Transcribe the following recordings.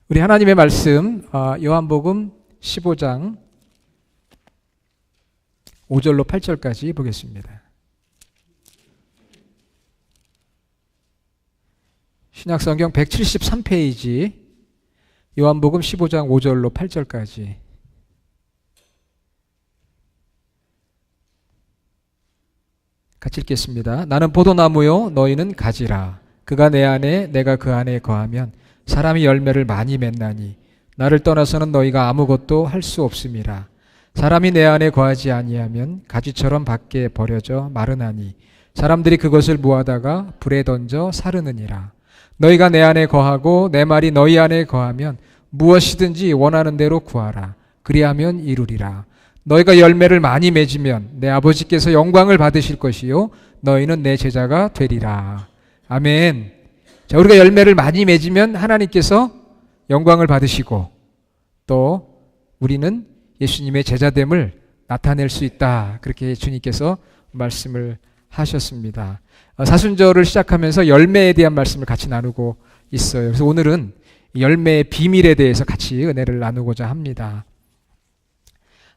우리 하나님의 말씀 요한복음 15장 5절로 8절까지 보겠습니다. 신약성경 173페이지 요한복음 15장 5절로 8절까지. 같이 읽겠습니다. 나는 포도나무요 너희는 가지라. 그가 내 안에 내가 그 안에 거하면 사람이 열매를 많이 맺나니 나를 떠나서는 너희가 아무것도 할 수 없음이라. 사람이 내 안에 거하지 아니하면 가지처럼 밖에 버려져 마르나니 사람들이 그것을 모아다가 불에 던져 사르느니라. 너희가 내 안에 거하고 내 말이 너희 안에 거하면 무엇이든지 원하는 대로 구하라. 그리하면 이루리라. 너희가 열매를 많이 맺으면 내 아버지께서 영광을 받으실 것이요 너희는 내 제자가 되리라. 아멘. 자, 우리가 열매를 많이 맺으면 하나님께서 영광을 받으시고 또 우리는 예수님의 제자됨을 나타낼 수 있다. 그렇게 주님께서 말씀을 하셨습니다. 사순절을 시작하면서 열매에 대한 말씀을 같이 나누고 있어요. 그래서 오늘은 열매의 비밀에 대해서 같이 은혜를 나누고자 합니다.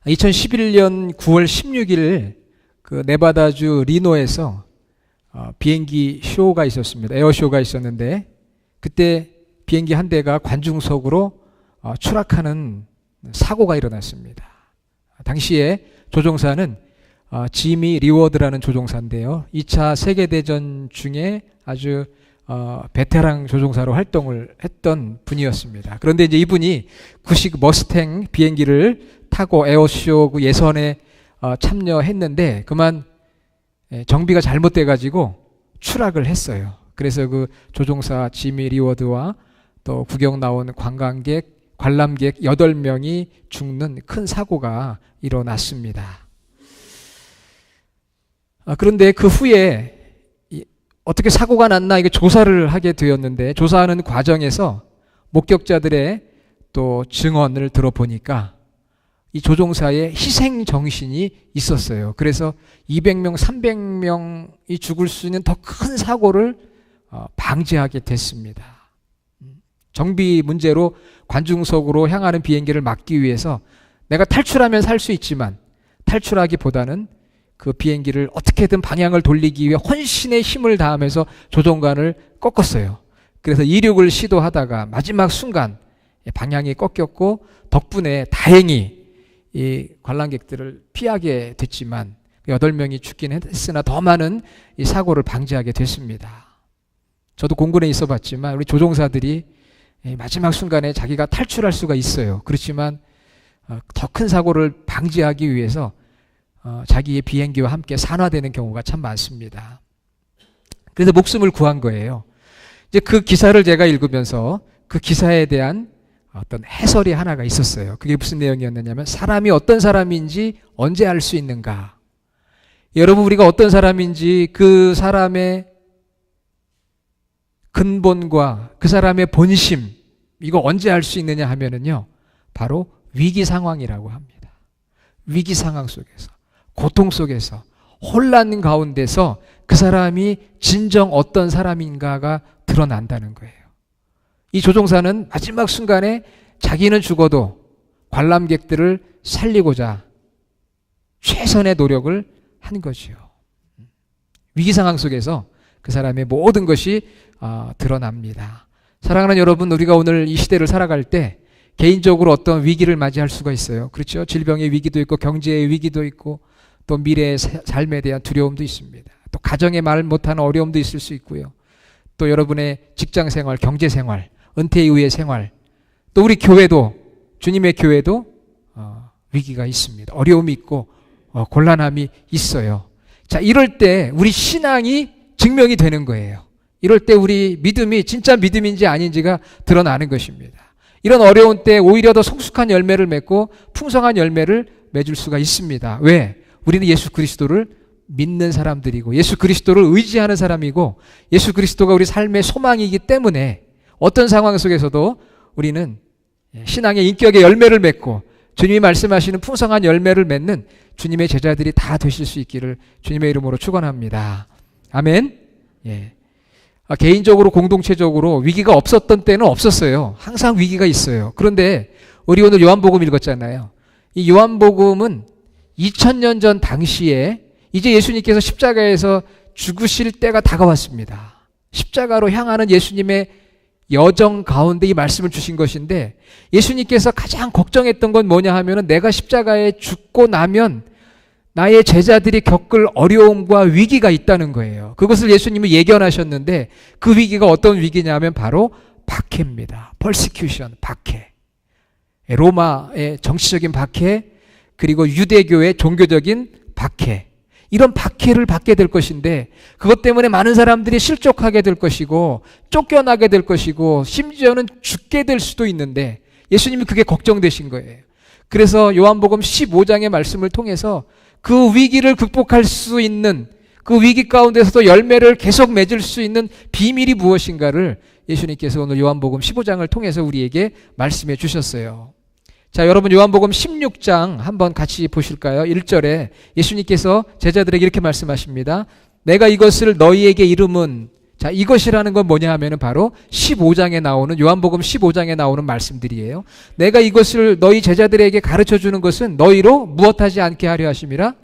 2011년 9월 16일 그 네바다주 리노에서 비행기 쇼가 있었습니다. 에어쇼가 있었는데 그때 비행기 한 대가 관중석으로 추락하는 사고가 일어났습니다. 당시에 조종사는 지미 리워드라는 조종사인데요. 2차 세계대전 중에 아주 베테랑 조종사로 활동을 했던 분이었습니다. 그런데 이제 이분이 구식 머스탱 비행기를 타고 에어쇼 그 예선에 참여했는데 그만 정비가 잘못돼가지고 추락을 했어요. 그래서 그 조종사 지미 리워드와 또 구경 나온 관람객 8명이 죽는 큰 사고가 일어났습니다. 그런데 그 후에 어떻게 사고가 났나 이게 조사를 하게 되었는데 조사하는 과정에서 목격자들의 또 증언을 들어보니까 이 조종사의 희생 정신이 있었어요. 그래서 200명, 300명이 죽을 수 있는 더 큰 사고를 방지하게 됐습니다. 정비 문제로 관중석으로 향하는 비행기를 막기 위해서 내가 탈출하면 살 수 있지만 탈출하기보다는 그 비행기를 어떻게든 방향을 돌리기 위해 헌신의 힘을 다하면서 조종관을 꺾었어요. 그래서 이륙을 시도하다가 마지막 순간 방향이 꺾였고 덕분에 다행히 이 관람객들을 피하게 됐지만 8명이 죽긴 했으나 더 많은 이 사고를 방지하게 됐습니다. 저도 공군에 있어 봤지만 우리 조종사들이 마지막 순간에 자기가 탈출할 수가 있어요. 그렇지만 더 큰 사고를 방지하기 위해서 자기의 비행기와 함께 산화되는 경우가 참 많습니다. 그래서 목숨을 구한 거예요. 이제 그 기사를 제가 읽으면서 그 기사에 대한 어떤 해설이 하나가 있었어요. 그게 무슨 내용이었느냐면 사람이 어떤 사람인지 언제 알 수 있는가. 여러분 우리가 어떤 사람인지 그 사람의 근본과 그 사람의 본심 이거 언제 알 수 있느냐 하면은요 바로 위기 상황이라고 합니다. 위기 상황 속에서 고통 속에서 혼란 가운데서 그 사람이 진정 어떤 사람인가가 드러난다는 거예요. 이 조종사는 마지막 순간에 자기는 죽어도 관람객들을 살리고자 최선의 노력을 한 거지요. 위기 상황 속에서 그 사람의 모든 것이 드러납니다. 사랑하는 여러분, 우리가 오늘 이 시대를 살아갈 때 개인적으로 어떤 위기를 맞이할 수가 있어요. 그렇죠? 질병의 위기도 있고 경제의 위기도 있고 또 미래의 삶에 대한 두려움도 있습니다. 또 가정에 말 못하는 어려움도 있을 수 있고요. 또 여러분의 직장생활, 경제생활, 은퇴 이후의 생활, 또 우리 교회도 주님의 교회도 위기가 있습니다. 어려움이 있고 곤란함이 있어요. 자, 이럴 때 우리 신앙이 증명이 되는 거예요. 이럴 때 우리 믿음이 진짜 믿음인지 아닌지가 드러나는 것입니다. 이런 어려운 때 오히려 더 성숙한 열매를 맺고 풍성한 열매를 맺을 수가 있습니다. 왜? 우리는 예수 그리스도를 믿는 사람들이고 예수 그리스도를 의지하는 사람이고 예수 그리스도가 우리 삶의 소망이기 때문에 어떤 상황 속에서도 우리는 신앙의 인격의 열매를 맺고 주님이 말씀하시는 풍성한 열매를 맺는 주님의 제자들이 다 되실 수 있기를 주님의 이름으로 축원합니다. 아멘. 예. 개인적으로 공동체적으로 위기가 없었던 때는 없었어요. 항상 위기가 있어요. 그런데 우리 오늘 요한복음 읽었잖아요. 이 요한복음은 2000년 전 당시에 이제 예수님께서 십자가에서 죽으실 때가 다가왔습니다. 십자가로 향하는 예수님의 여정 가운데 이 말씀을 주신 것인데, 예수님께서 가장 걱정했던 건 뭐냐 하면은 내가 십자가에 죽고 나면 나의 제자들이 겪을 어려움과 위기가 있다는 거예요. 그것을 예수님이 예견하셨는데, 그 위기가 어떤 위기냐면 바로 박해입니다. persecution, 박해. 로마의 정치적인 박해, 그리고 유대교의 종교적인 박해. 이런 박해를 받게 될 것인데, 그것 때문에 많은 사람들이 실족하게 될 것이고 쫓겨나게 될 것이고 심지어는 죽게 될 수도 있는데, 예수님이 그게 걱정되신 거예요. 그래서 요한복음 15장의 말씀을 통해서 그 위기를 극복할 수 있는, 그 위기 가운데서도 열매를 계속 맺을 수 있는 비밀이 무엇인가를 예수님께서 오늘 요한복음 15장을 통해서 우리에게 말씀해 주셨어요. 자, 여러분 요한복음 16장 한번 같이 보실까요? 1절에 예수님께서 제자들에게 이렇게 말씀하십니다. 내가 이것을 너희에게 이름은, 자, 이것이라는 건 뭐냐 하면은 바로 15장에 나오는, 요한복음 15장에 나오는 말씀들이에요. 내가 이것을 너희 제자들에게 가르쳐 주는 것은 너희로 무엇하지 않게 하려 하심이라?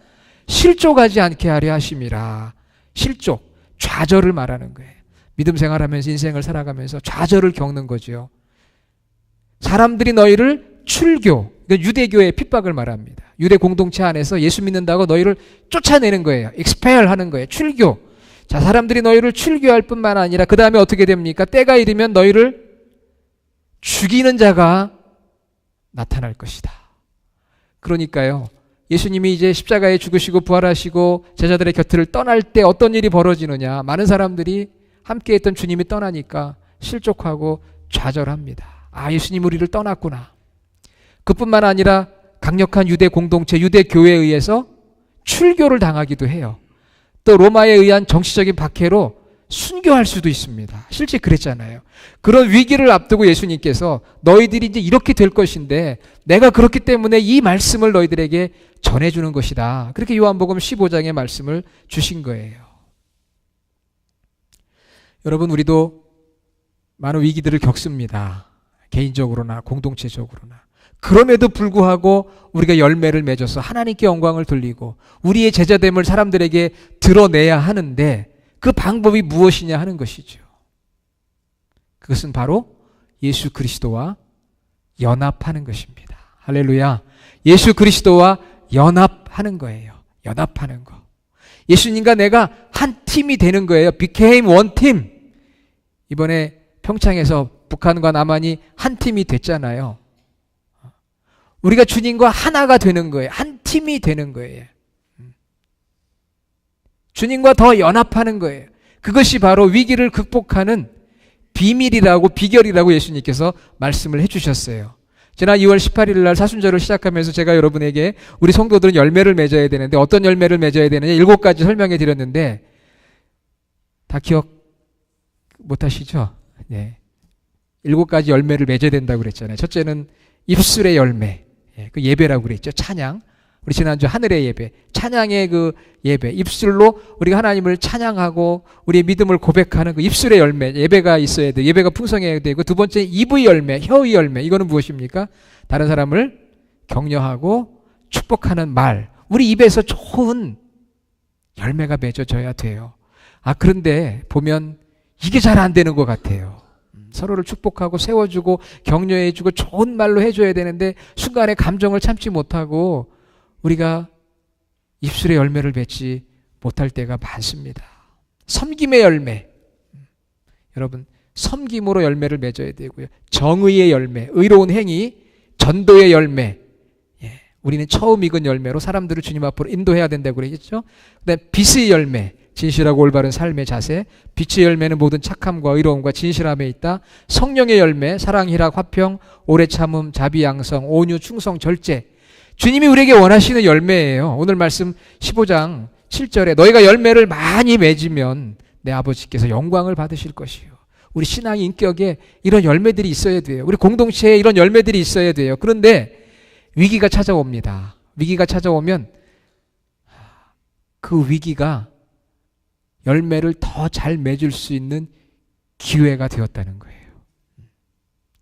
실족하지 않게 하려 하심이라. 실족, 좌절을 말하는 거예요. 믿음 생활하면서 인생을 살아가면서 좌절을 겪는 거죠. 사람들이 너희를 출교, 유대교의 핍박을 말합니다. 유대 공동체 안에서 예수 믿는다고 너희를 쫓아내는 거예요. expel 하는 거예요. 출교. 자, 사람들이 너희를 출교할 뿐만 아니라 그 다음에 어떻게 됩니까? 때가 이르면 너희를 죽이는 자가 나타날 것이다. 그러니까요, 예수님이 이제 십자가에 죽으시고 부활하시고 제자들의 곁을 떠날 때 어떤 일이 벌어지느냐? 많은 사람들이 함께했던 주님이 떠나니까 실족하고 좌절합니다. 아, 예수님 우리를 떠났구나. 그뿐만 아니라 강력한 유대 공동체, 유대 교회에 의해서 출교를 당하기도 해요. 또 로마에 의한 정치적인 박해로 순교할 수도 있습니다. 실제 그랬잖아요. 그런 위기를 앞두고 예수님께서 너희들이 이제 이렇게 될 것인데 내가 그렇기 때문에 이 말씀을 너희들에게 전해주는 것이다. 그렇게 요한복음 15장의 말씀을 주신 거예요. 여러분, 우리도 많은 위기들을 겪습니다. 개인적으로나 공동체적으로나. 그럼에도 불구하고 우리가 열매를 맺어서 하나님께 영광을 돌리고 우리의 제자됨을 사람들에게 드러내야 하는데, 그 방법이 무엇이냐 하는 것이죠. 그것은 바로 예수 그리스도와 연합하는 것입니다. 할렐루야. 예수 그리스도와 연합하는 거예요. 연합하는 거. 예수님과 내가 한 팀이 되는 거예요. became one team. 이번에 평창에서 북한과 남한이 한 팀이 됐잖아요. 우리가 주님과 하나가 되는 거예요. 한 팀이 되는 거예요. 주님과 더 연합하는 거예요. 그것이 바로 위기를 극복하는 비밀이라고, 비결이라고 예수님께서 말씀을 해주셨어요. 지난 2월 18일 날 사순절을 시작하면서 제가 여러분에게 우리 성도들은 열매를 맺어야 되는데 어떤 열매를 맺어야 되느냐 7가지 설명해 드렸는데 다 기억 못 하시죠? 네. 7가지 열매를 맺어야 된다고 그랬잖아요. 첫째는 입술의 열매. 그 예배라고 그랬죠. 찬양. 우리 지난주 하늘의 예배, 찬양의 그 예배, 입술로 우리가 하나님을 찬양하고 우리의 믿음을 고백하는 그 입술의 열매, 예배가 있어야 돼. 예배가 풍성해야 되고, 두 번째 입의 열매, 혀의 열매. 이거는 무엇입니까? 다른 사람을 격려하고 축복하는 말. 우리 입에서 좋은 열매가 맺어져야 돼요. 아, 그런데 보면 이게 잘 안 되는 것 같아요. 서로를 축복하고 세워주고 격려해주고 좋은 말로 해줘야 되는데 순간에 감정을 참지 못하고 우리가 입술의 열매를 맺지 못할 때가 많습니다. 섬김의 열매. 여러분, 섬김으로 열매를 맺어야 되고요. 정의의 열매, 의로운 행위, 전도의 열매. 우리는 처음 익은 열매로 사람들을 주님 앞으로 인도해야 된다고 그러겠죠. 그다음에 빛의 열매, 진실하고 올바른 삶의 자세. 빛의 열매는 모든 착함과 의로움과 진실함에 있다. 성령의 열매, 사랑, 희락, 화평, 오래 참음, 자비, 양성, 온유, 충성, 절제. 주님이 우리에게 원하시는 열매예요. 오늘 말씀 15장 7절에 너희가 열매를 많이 맺으면 내 아버지께서 영광을 받으실 것이요. 우리 신앙의 인격에 이런 열매들이 있어야 돼요. 우리 공동체에 이런 열매들이 있어야 돼요. 그런데 위기가 찾아옵니다. 위기가 찾아오면 그 위기가 열매를 더 잘 맺을 수 있는 기회가 되었다는 거예요.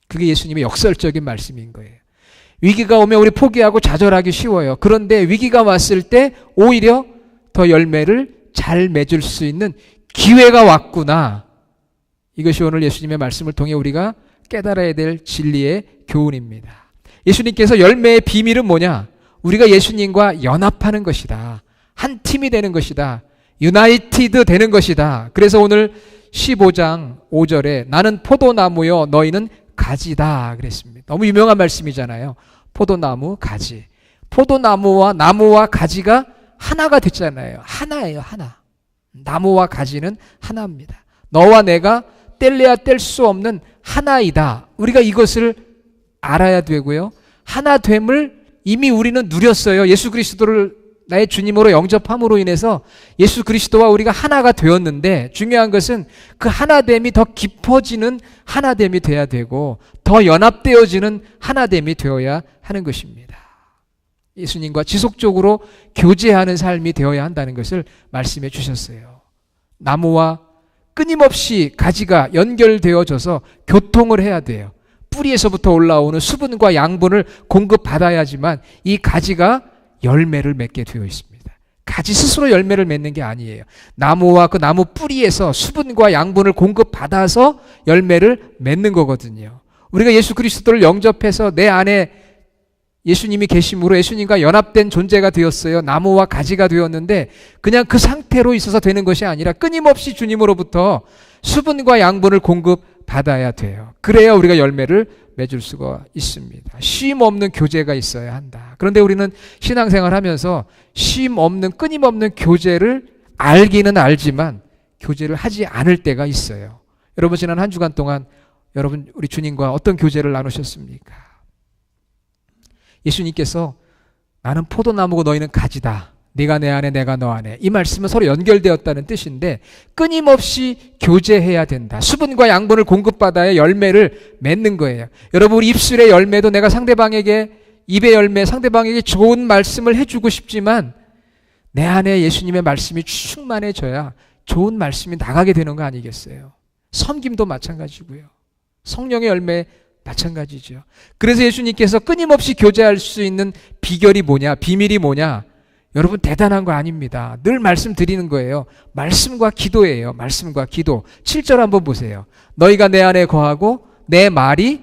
그게 예수님의 역설적인 말씀인 거예요. 위기가 오면 우리 포기하고 좌절하기 쉬워요. 그런데 위기가 왔을 때 오히려 더 열매를 잘 맺을 수 있는 기회가 왔구나. 이것이 오늘 예수님의 말씀을 통해 우리가 깨달아야 될 진리의 교훈입니다. 예수님께서 열매의 비밀은 뭐냐? 우리가 예수님과 연합하는 것이다. 한 팀이 되는 것이다. 유나이티드 되는 것이다. 그래서 오늘 15장 5절에 나는 포도나무요 너희는 가지다 그랬습니다. 너무 유명한 말씀이잖아요. 포도나무, 가지. 포도나무와 나무와 가지가 하나가 됐잖아요. 하나예요, 하나. 나무와 가지는 하나입니다. 너와 내가 뗄래야 뗄 수 없는 하나이다. 우리가 이것을 알아야 되고요. 하나됨을 이미 우리는 누렸어요. 예수 그리스도를 나의 주님으로 영접함으로 인해서 예수 그리스도와 우리가 하나가 되었는데 중요한 것은 그 하나됨이 더 깊어지는 하나됨이 돼야 되고 더 연합되어지는 하나됨이 되어야 하는 것입니다. 예수님과 지속적으로 교제하는 삶이 되어야 한다는 것을 말씀해 주셨어요. 나무와 끊임없이 가지가 연결되어져서 교통을 해야 돼요. 뿌리에서부터 올라오는 수분과 양분을 공급받아야지만 이 가지가 열매를 맺게 되어 있습니다. 가지 스스로 열매를 맺는 게 아니에요. 나무와 그 나무 뿌리에서 수분과 양분을 공급받아서 열매를 맺는 거거든요. 우리가 예수 그리스도를 영접해서 내 안에 예수님이 계심으로 예수님과 연합된 존재가 되었어요. 나무와 가지가 되었는데 그냥 그 상태로 있어서 되는 것이 아니라 끊임없이 주님으로부터 수분과 양분을 공급받아야 돼요. 그래야 우리가 열매를 맺을 수가 있습니다. 쉼 없는 교제가 있어야 한다. 그런데 우리는 신앙생활 하면서 쉼 없는 끊임없는 교제를 알기는 알지만 교제를 하지 않을 때가 있어요. 여러분 지난 한 주간 동안 여러분 우리 주님과 어떤 교제를 나누셨습니까? 예수님께서 나는 포도나무고 너희는 가지다. 네가 내 안에 내가 너 안에. 이 말씀은 서로 연결되었다는 뜻인데 끊임없이 교제해야 된다. 수분과 양분을 공급받아야 열매를 맺는 거예요. 여러분 우리 입술의 열매도 내가 상대방에게 입의 열매 상대방에게 좋은 말씀을 해주고 싶지만 내 안에 예수님의 말씀이 충만해져야 좋은 말씀이 나가게 되는 거 아니겠어요? 섬김도 마찬가지고요. 성령의 열매 마찬가지죠. 그래서 예수님께서 끊임없이 교제할 수 있는 비결이 뭐냐? 비밀이 뭐냐? 여러분 대단한 거 아닙니다. 늘 말씀드리는 거예요. 말씀과 기도예요. 말씀과 기도. 7절 한번 보세요. 너희가 내 안에 거하고 내 말이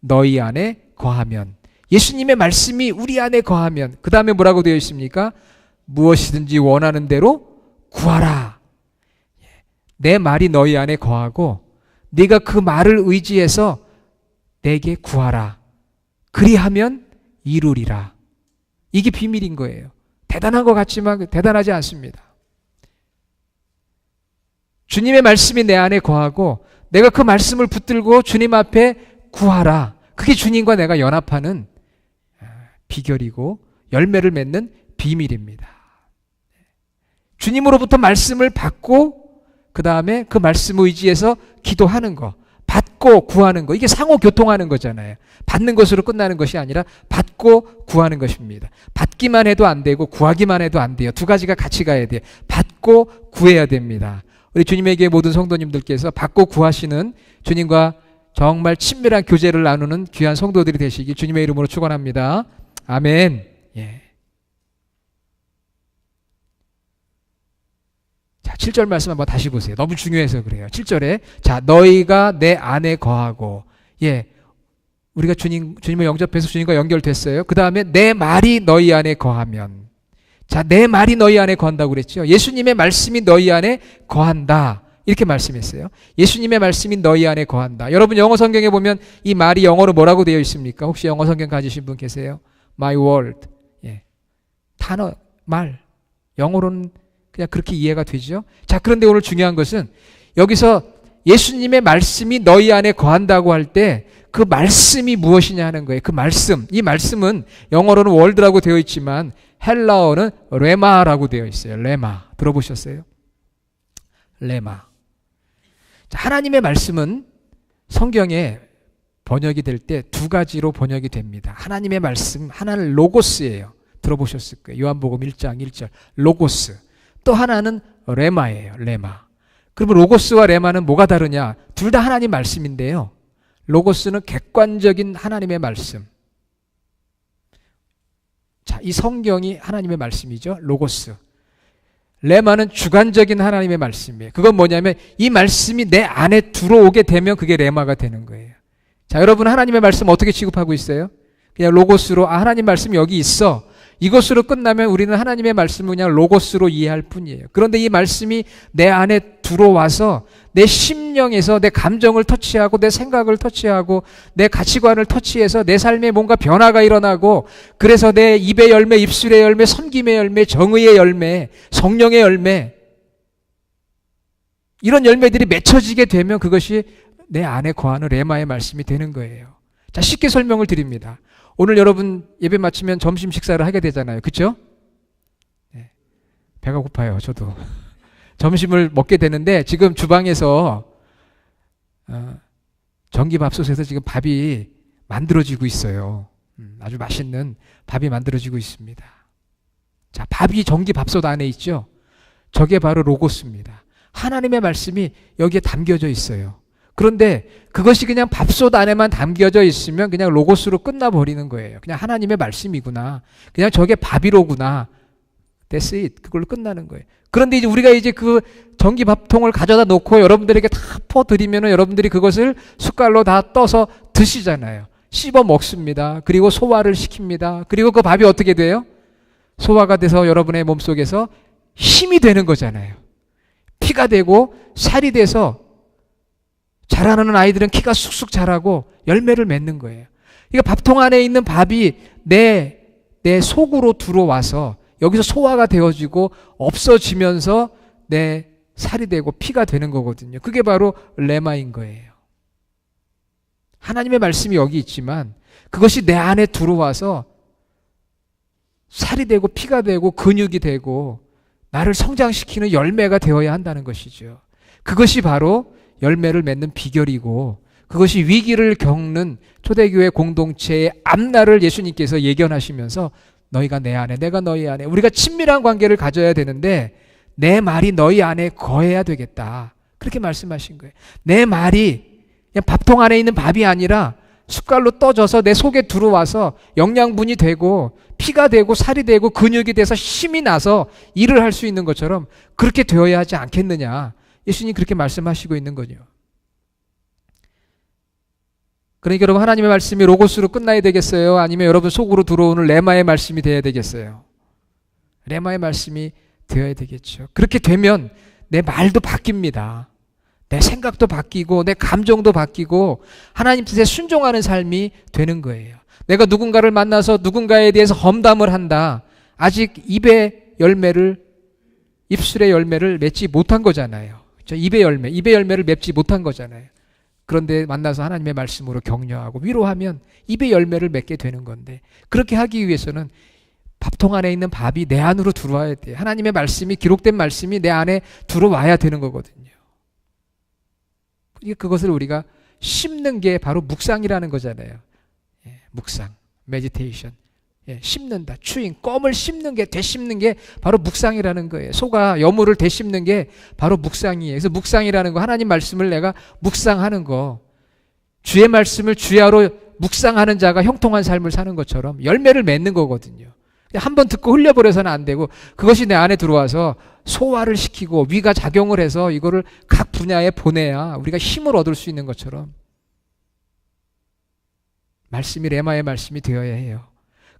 너희 안에 거하면. 예수님의 말씀이 우리 안에 거하면 그 다음에 뭐라고 되어 있습니까? 무엇이든지 원하는 대로 구하라. 내 말이 너희 안에 거하고 네가 그 말을 의지해서 내게 구하라. 그리하면 이루리라. 이게 비밀인 거예요. 대단한 것 같지만 대단하지 않습니다. 주님의 말씀이 내 안에 거하고 내가 그 말씀을 붙들고 주님 앞에 구하라. 그게 주님과 내가 연합하는 비결이고 열매를 맺는 비밀입니다. 주님으로부터 말씀을 받고 그 다음에 그 말씀 의지해서 기도하는 거, 받고 구하는 거, 이게 상호 교통하는 거잖아요. 받는 것으로 끝나는 것이 아니라 받고 구하는 것입니다. 받기만 해도 안 되고 구하기만 해도 안 돼요. 두 가지가 같이 가야 돼요. 받고 구해야 됩니다. 우리 주님에게 모든 성도님들께서 받고 구하시는 주님과 정말 친밀한 교제를 나누는 귀한 성도들이 되시기 주님의 이름으로 축원합니다. 아멘. 예. 자, 7절 말씀 한번 다시 보세요. 너무 중요해서 그래요. 7절에 자, 너희가 내 안에 거하고. 예. 우리가 주님을 영접해서 주님과 연결됐어요. 그 다음에 내 말이 너희 안에 거하면. 자, 내 말이 너희 안에 거한다고 그랬죠. 예수님의 말씀이 너희 안에 거한다. 이렇게 말씀했어요. 예수님의 말씀이 너희 안에 거한다. 여러분 영어 성경에 보면 이 말이 영어로 뭐라고 되어 있습니까? 혹시 영어 성경 가지신 분 계세요? My word. 예. 단어, 말. 영어로는 그냥 그렇게 이해가 되죠. 자, 그런데 오늘 중요한 것은 여기서 예수님의 말씀이 너희 안에 거한다고 할 때 그 말씀이 무엇이냐 하는 거예요. 그 말씀. 이 말씀은 영어로는 월드라고 되어 있지만 헬라어는 레마라고 되어 있어요. 레마. 들어보셨어요? 레마. 자, 하나님의 말씀은 성경에 번역이 될 때 두 가지로 번역이 됩니다. 하나님의 말씀, 하나는 로고스예요. 들어보셨을 거예요. 요한복음 1장 1절. 로고스. 또 하나는 레마예요. 레마. 그러면 로고스와 레마는 뭐가 다르냐? 두 둘 다 하나님 말씀인데요. 로고스는 객관적인 하나님의 말씀. 자, 이 성경이 하나님의 말씀이죠. 로고스. 레마는 주관적인 하나님의 말씀이에요. 그건 뭐냐면 이 말씀이 내 안에 들어오게 되면 그게 레마가 되는 거예요. 자, 여러분 하나님의 말씀 어떻게 취급하고 있어요? 그냥 로고스로 하나님 말씀이 여기 있어. 이것으로 끝나면 우리는 하나님의 말씀을 그냥 로고스로 이해할 뿐이에요. 그런데 이 말씀이 내 안에 들어와서 내 심령에서 내 감정을 터치하고 내 생각을 터치하고 내 가치관을 터치해서 내 삶에 뭔가 변화가 일어나고 그래서 내 입의 열매, 입술의 열매, 섬김의 열매, 정의의 열매, 성령의 열매 이런 열매들이 맺혀지게 되면 그것이 내 안에 거하는 레마의 말씀이 되는 거예요. 자, 쉽게 설명을 드립니다. 오늘 여러분 예배 마치면 점심 식사를 하게 되잖아요. 그렇죠? 네. 배가 고파요. 저도. 점심을 먹게 되는데 지금 주방에서 전기밥솥에서 지금 밥이 만들어지고 있어요. 아주 맛있는 밥이 만들어지고 있습니다. 자, 밥이 전기밥솥 안에 있죠? 저게 바로 로고스입니다. 하나님의 말씀이 여기에 담겨져 있어요. 그런데 그것이 그냥 밥솥 안에만 담겨져 있으면 그냥 로고스로 끝나버리는 거예요. 그냥 하나님의 말씀이구나. 그냥 저게 밥이로구나. That's it. 그걸로 끝나는 거예요. 그런데 이제 우리가 이제 그 전기밥통을 가져다 놓고 여러분들에게 다 퍼드리면은 여러분들이 그것을 숟갈로 다 떠서 드시잖아요. 씹어 먹습니다. 그리고 소화를 시킵니다. 그리고 그 밥이 어떻게 돼요? 소화가 돼서 여러분의 몸속에서 힘이 되는 거잖아요. 피가 되고 살이 돼서 자라는 아이들은 키가 쑥쑥 자라고 열매를 맺는 거예요. 그러니까 밥통 안에 있는 밥이 내 속으로 들어와서 여기서 소화가 되어지고 없어지면서 내 살이 되고 피가 되는 거거든요. 그게 바로 레마인 거예요. 하나님의 말씀이 여기 있지만 그것이 내 안에 들어와서 살이 되고 피가 되고 근육이 되고 나를 성장시키는 열매가 되어야 한다는 것이죠. 그것이 바로 열매를 맺는 비결이고 그것이 위기를 겪는 초대교회 공동체의 앞날을 예수님께서 예견하시면서 너희가 내 안에 내가 너희 안에 우리가 친밀한 관계를 가져야 되는데 내 말이 너희 안에 거해야 되겠다. 그렇게 말씀하신 거예요. 내 말이 그냥 밥통 안에 있는 밥이 아니라 숟갈로 떠져서 내 속에 들어와서 영양분이 되고 피가 되고 살이 되고 근육이 돼서 힘이 나서 일을 할 수 있는 것처럼 그렇게 되어야 하지 않겠느냐. 예수님이 그렇게 말씀하시고 있는 거죠. 그러니까 여러분 하나님의 말씀이 로고스로 끝나야 되겠어요? 아니면 여러분 속으로 들어오는 레마의 말씀이 되어야 되겠어요? 레마의 말씀이 되어야 되겠죠. 그렇게 되면 내 말도 바뀝니다. 내 생각도 바뀌고 내 감정도 바뀌고 하나님 뜻에 순종하는 삶이 되는 거예요. 내가 누군가를 만나서 누군가에 대해서 험담을 한다. 아직 입의 열매를 입술의 열매를 맺지 못한 거잖아요. 입의 열매를 맺지 못한 거잖아요. 그런데 만나서 하나님의 말씀으로 격려하고 위로하면 입의 열매를 맺게 되는 건데 그렇게 하기 위해서는 밥통 안에 있는 밥이 내 안으로 들어와야 돼요. 하나님의 말씀이 기록된 말씀이 내 안에 들어와야 되는 거거든요. 그것을 우리가 씹는 게 바로 묵상이라는 거잖아요. 묵상, 메디테이션. 씹는다, 추잉, 껌을 씹는 게, 되씹는 게 바로 묵상이라는 거예요. 소가 여물을 되씹는 게 바로 묵상이에요. 그래서 묵상이라는 거, 하나님 말씀을 내가 묵상하는 거, 주의 말씀을 주야로 묵상하는 자가 형통한 삶을 사는 것처럼 열매를 맺는 거거든요. 한번 듣고 흘려버려서는 안 되고 그것이 내 안에 들어와서 소화를 시키고 위가 작용을 해서 이거를 각 분야에 보내야 우리가 힘을 얻을 수 있는 것처럼 말씀이 레마의 말씀이 되어야 해요.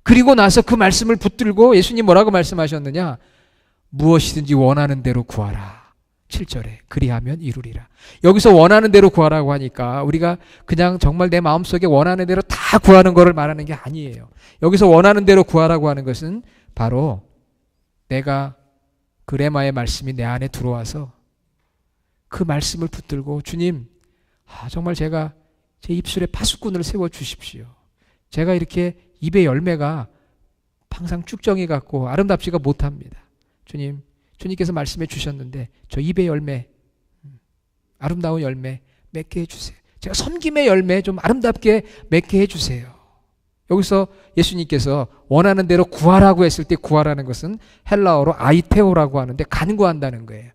그리고 나서 그 말씀을 붙들고 예수님 뭐라고 말씀하셨느냐? 무엇이든지 원하는 대로 구하라. 7절에 그리하면 이루리라. 여기서 원하는 대로 구하라고 하니까 우리가 그냥 정말 내 마음속에 원하는 대로 다 구하는 거를 말하는 게 아니에요. 여기서 원하는 대로 구하라고 하는 것은 바로 내가 그 레마의 말씀이 내 안에 들어와서 그 말씀을 붙들고 주님, 정말 제가 제 입술에 파수꾼을 세워주십시오. 제가 이렇게 입의 열매가 항상 쭉정이 같고 아름답지가 못합니다. 주님께서 말씀해 주셨는데 저 입의 열매, 아름다운 열매 맺게 해주세요. 제가 섬김의 열매 좀 아름답게 맺게 해주세요. 여기서 예수님께서 원하는 대로 구하라고 했을 때 구하라는 것은 헬라어로 아이테오라고 하는데 간구한다는 거예요.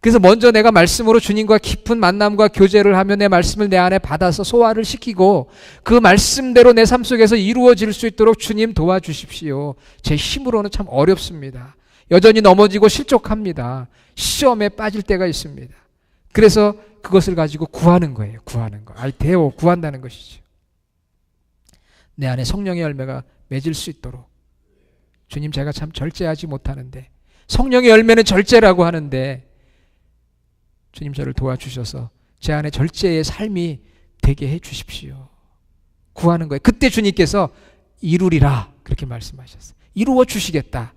그래서 먼저 내가 말씀으로 주님과 깊은 만남과 교제를 하며 내 말씀을 내 안에 받아서 소화를 시키고 그 말씀대로 내 삶 속에서 이루어질 수 있도록 주님 도와주십시오. 제 힘으로는 참 어렵습니다. 여전히 넘어지고 실족합니다. 시험에 빠질 때가 있습니다. 그래서 그것을 가지고 구하는 거예요. 구하는 거. 알테오, 구한다는 것이죠. 내 안에 성령의 열매가 맺을 수 있도록. 주님, 제가 참 절제하지 못하는데, 성령의 열매는 절제라고 하는데 주님 저를 도와주셔서 제 안에 절제의 삶이 되게 해 주십시오. 구하는 거예요. 그때 주님께서 이루리라 그렇게 말씀하셨어요. 이루어 주시겠다.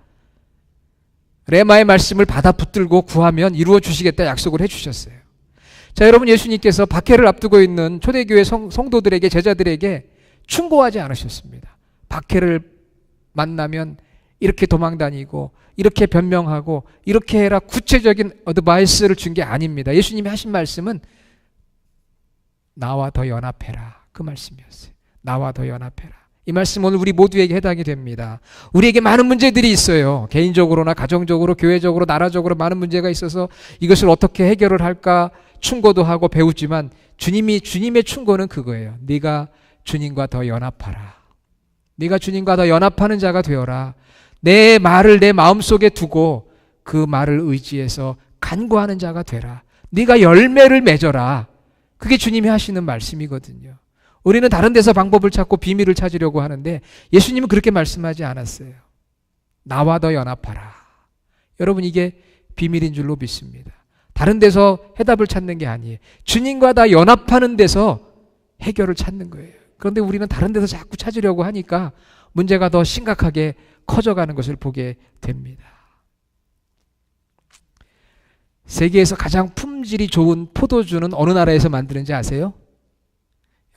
레마의 말씀을 받아 붙들고 구하면 이루어 주시겠다 약속을 해 주셨어요. 자, 여러분, 예수님께서 박해를 앞두고 있는 초대교회 성도들에게, 제자들에게 충고하지 않으셨습니다. 박해를 만나면 이렇게 도망다니고 이렇게 변명하고 이렇게 해라, 구체적인 어드바이스를 준 게 아닙니다. 예수님이 하신 말씀은 나와 더 연합해라, 그 말씀이었어요. 나와 더 연합해라. 이 말씀 오늘 우리 모두에게 해당이 됩니다. 우리에게 많은 문제들이 있어요. 개인적으로나 가정적으로, 교회적으로, 나라적으로 많은 문제가 있어서 이것을 어떻게 해결을 할까 충고도 하고 배우지만 주님의 충고는 그거예요. 네가 주님과 더 연합하라. 네가 주님과 더 연합하는 자가 되어라. 내 말을 내 마음속에 두고 그 말을 의지해서 간구하는 자가 되라. 네가 열매를 맺어라. 그게 주님이 하시는 말씀이거든요. 우리는 다른 데서 방법을 찾고 비밀을 찾으려고 하는데 예수님은 그렇게 말씀하지 않았어요. 나와 더 연합하라. 여러분, 이게 비밀인 줄로 믿습니다. 다른 데서 해답을 찾는 게 아니에요. 주님과 다 연합하는 데서 해결을 찾는 거예요. 그런데 우리는 다른 데서 자꾸 찾으려고 하니까 문제가 더 심각하게 커져가는 것을 보게 됩니다. 세계에서 가장 품질이 좋은 포도주는 어느 나라에서 만드는지 아세요?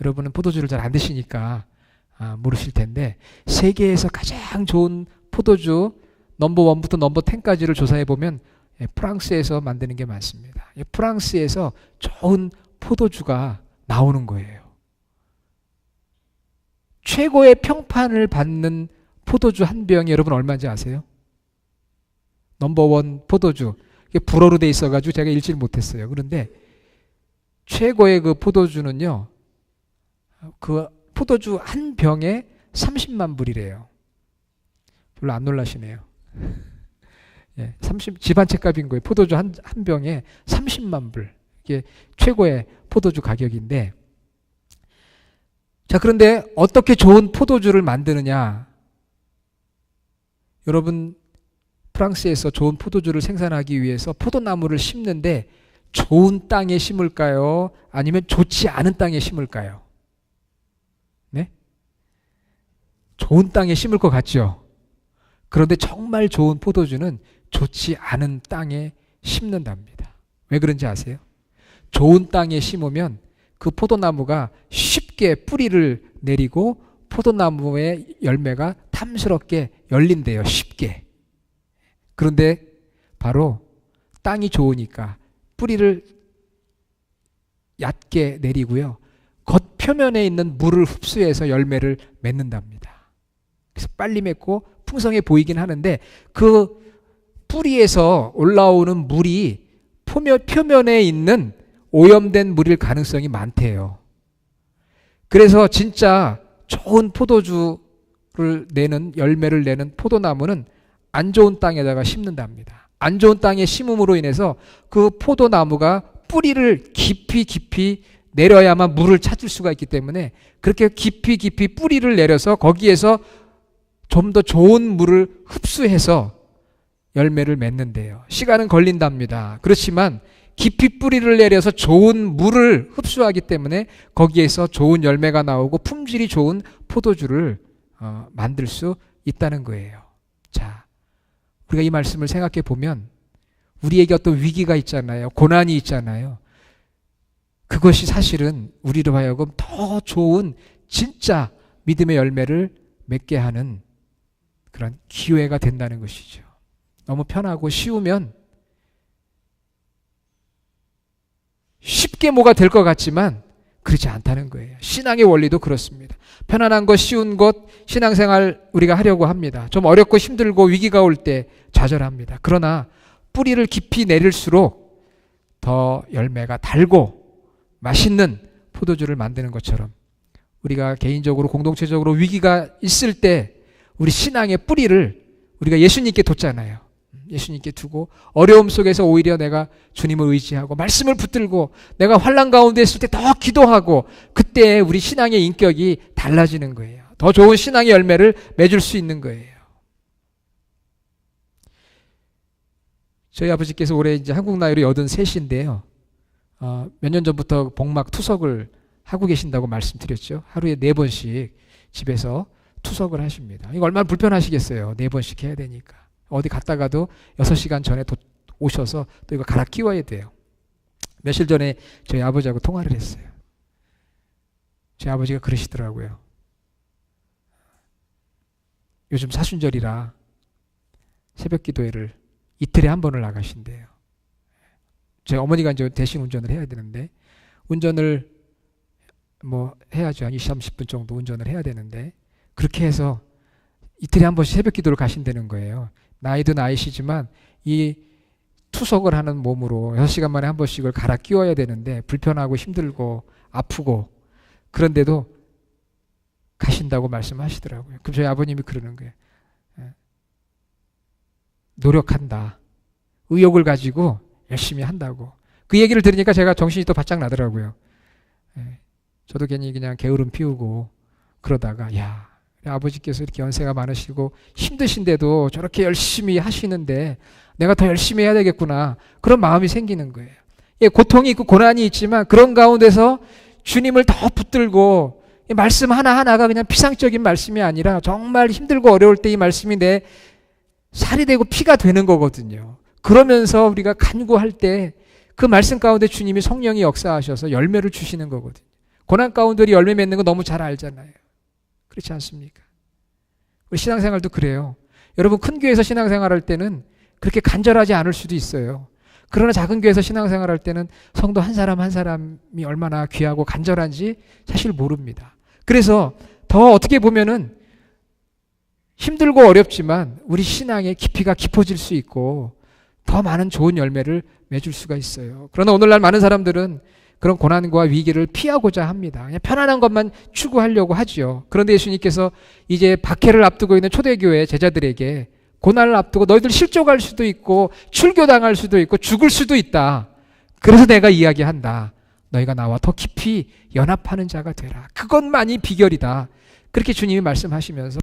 여러분은 포도주를 잘 안 드시니까 모르실 텐데, 세계에서 가장 좋은 포도주 넘버 1부터 넘버 10까지를 조사해 보면 프랑스에서 만드는 게 많습니다. 프랑스에서 좋은 포도주가 나오는 거예요. 최고의 평판을 받는 포도주 한 병이 여러분 얼마인지 아세요? 넘버 1 포도주, 이게 불어로 돼 있어가지고 제가 읽지를 못했어요. 그런데 최고의 그 포도주는요, 그 포도주 한 병에 30만 불이래요. 별로 안 놀라시네요. 예, 집 한 채 값인 거예요. 포도주 한 병에 30만 불. 이게 최고의 포도주 가격인데, 자, 그런데 어떻게 좋은 포도주를 만드느냐? 여러분, 프랑스에서 좋은 포도주를 생산하기 위해서 포도나무를 심는데 좋은 땅에 심을까요? 아니면 좋지 않은 땅에 심을까요? 네? 좋은 땅에 심을 것 같죠? 그런데 정말 좋은 포도주는 좋지 않은 땅에 심는답니다. 왜 그런지 아세요? 좋은 땅에 심으면 그 포도나무가 쉽게 뿌리를 내리고 포도나무의 열매가 탐스럽게 열린대요. 쉽게. 그런데 바로 땅이 좋으니까 뿌리를 얕게 내리고요, 겉표면에 있는 물을 흡수해서 열매를 맺는답니다. 그래서 빨리 맺고 풍성해 보이긴 하는데 그 뿌리에서 올라오는 물이 표면에 있는 오염된 물일 가능성이 많대요. 그래서 진짜 좋은 포도주를 내는, 열매를 내는 포도나무는 안 좋은 땅에다가 심는답니다. 안 좋은 땅에 심음으로 인해서 그 포도나무가 뿌리를 깊이 내려야만 물을 찾을 수가 있기 때문에 그렇게 깊이 뿌리를 내려서 거기에서 좀 더 좋은 물을 흡수해서 열매를 맺는데요. 시간은 걸린답니다. 그렇지만 깊이 뿌리를 내려서 좋은 물을 흡수하기 때문에 거기에서 좋은 열매가 나오고 품질이 좋은 포도주를 만들 수 있다는 거예요. 자, 우리가 이 말씀을 생각해 보면 우리에게 어떤 위기가 있잖아요. 고난이 있잖아요. 그것이 사실은 우리로 하여금 더 좋은 진짜 믿음의 열매를 맺게 하는 그런 기회가 된다는 것이죠. 너무 편하고 쉬우면 쉽게 뭐가 될 것 같지만 그렇지 않다는 거예요. 신앙의 원리도 그렇습니다. 편안한 것, 쉬운 것, 신앙생활 우리가 하려고 합니다. 좀 어렵고 힘들고 위기가 올 때 좌절합니다. 그러나 뿌리를 깊이 내릴수록 더 열매가 달고 맛있는 포도주를 만드는 것처럼 우리가 개인적으로 공동체적으로 위기가 있을 때 우리 신앙의 뿌리를 우리가 예수님께 뒀잖아요. 예수님께 두고 어려움 속에서 오히려 내가 주님을 의지하고 말씀을 붙들고 내가 환난 가운데 있을 때 더 기도하고 그때 우리 신앙의 인격이 달라지는 거예요. 더 좋은 신앙의 열매를 맺을 수 있는 거예요. 저희 아버지께서 올해 이제 한국 나이로 83인데요. 몇 년 전부터 복막 투석을 하고 계신다고 말씀드렸죠. 하루에 4번씩 집에서 투석을 하십니다. 이거 얼마나 불편하시겠어요. 4번씩 해야 되니까. 어디 갔다가도 6시간 전에 오셔서 또 이거 갈아 끼워야 돼요. 며칠 전에 저희 아버지하고 통화를 했어요. 저희 아버지가 그러시더라고요. 요즘 사순절이라 새벽 기도회를 이틀에 한 번을 나가신대요. 저희 어머니가 이제 대신 운전을 해야 되는데 운전을 뭐 해야죠. 한 20, 30분 정도 운전을 해야 되는데 그렇게 해서 이틀에 한 번씩 새벽 기도를 가신다는 거예요. 나이도 나이시지만 이 투석을 하는 몸으로 6시간 만에 한 번씩을 갈아 끼워야 되는데 불편하고 힘들고 아프고 그런데도 가신다고 말씀하시더라고요. 그럼 저희 아버님이 그러는 거예요. 노력한다. 의욕을 가지고 열심히 한다고. 그 얘기를 들으니까 제가 정신이 또 바짝 나더라고요. 저도 괜히 그냥 게으름 피우고 그러다가 야 아버지께서 이렇게 연세가 많으시고 힘드신데도 저렇게 열심히 하시는데 내가 더 열심히 해야 되겠구나. 그런 마음이 생기는 거예요. 고통이 있고 고난이 있지만 그런 가운데서 주님을 더 붙들고 말씀 하나하나가 그냥 피상적인 말씀이 아니라 정말 힘들고 어려울 때 이 말씀이 내 살이 되고 피가 되는 거거든요. 그러면서 우리가 간구할 때 그 말씀 가운데 주님이 성령이 역사하셔서 열매를 주시는 거거든요. 고난 가운데 열매 맺는 거 너무 잘 알잖아요. 그렇지 않습니까? 우리 신앙생활도 그래요. 여러분 큰 교회에서 신앙생활할 때는 그렇게 간절하지 않을 수도 있어요. 그러나 작은 교회에서 신앙생활할 때는 성도 한 사람 한 사람이 얼마나 귀하고 간절한지 사실 모릅니다. 그래서 더 어떻게 보면은 힘들고 어렵지만 우리 신앙의 깊이가 깊어질 수 있고 더 많은 좋은 열매를 맺을 수가 있어요. 그러나 오늘날 많은 사람들은 그런 고난과 위기를 피하고자 합니다. 그냥 편안한 것만 추구하려고 하죠. 그런데 예수님께서 이제 박해를 앞두고 있는 초대교회 제자들에게 고난을 앞두고 너희들 실족할 수도 있고 출교당할 수도 있고 죽을 수도 있다. 그래서 내가 이야기한다. 너희가 나와 더 깊이 연합하는 자가 되라. 그것만이 비결이다. 그렇게 주님이 말씀하시면서